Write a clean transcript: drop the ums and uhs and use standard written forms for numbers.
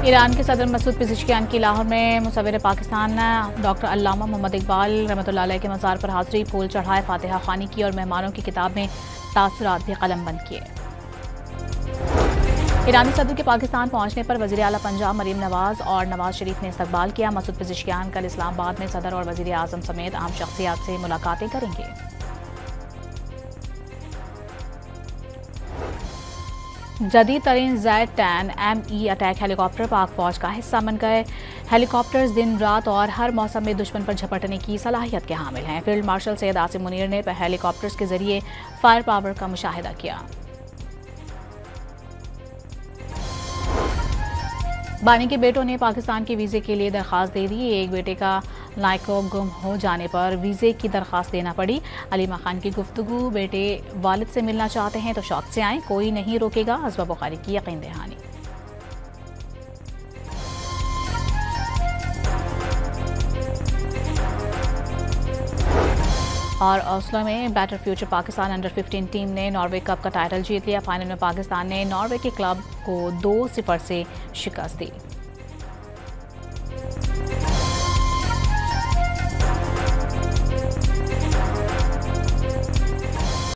Iran के सदर मसूद पिज़ेशकियान की लाहौर में मुसव्विर पाकिस्तान डॉक्टर अल्लामा मोहम्मद इकबाल रहमतुल्लाह अलैह के मज़ार पर हाज़िरी, फूल चढ़ाए, फातिहा ख़्वानी की और मेहमानों की किताब में तासुरात भी कलमबंद किए। ईरानी सदर के पाकिस्तान पहुंचने पर वज़ीर आला पंजाब मरीम नवाज और नवाज शरीफ ने इस्तकबाल किया। मसूद पिज़ेशकियान कल इस्लामाबाद में सदर और वज़ीर आज़म समेत अहम शख्सियात से मुलाकातें करेंगे। जदीद तरीन Z-10 ME अटैक हेलीकॉप्टर पाक फौज का हिस्सा बन गए। हेलीकॉप्टर्स दिन रात और हर मौसम में दुश्मन पर झपटने की सलाहियत के हामिल हैं। फील्ड मार्शल सैयद आसिम मुनीर ने हेलीकॉप्टर्स के जरिए फायर पावर का मुशाहिदा किया। बानी के बेटों ने पाकिस्तान के वीज़े के लिए दरख्वास्त दे दी। एक बेटे का नायको गुम हो जाने पर वीज़े की दरख्वास्त देना पड़ी। अलीमा खान की गुफ्तगू, बेटे वालिद से मिलना चाहते हैं तो शौक से आएँ, कोई नहीं रोकेगा। अज़वा बुखारी की यकीन दहानी। और ओस्लो में better future Pakistan under 15 team ने नॉर्वे कप का टाइटल जीत लिया। फाइनल में पाकिस्तान ने नॉर्वे के क्लब को 2-0 से शिकस्त दी।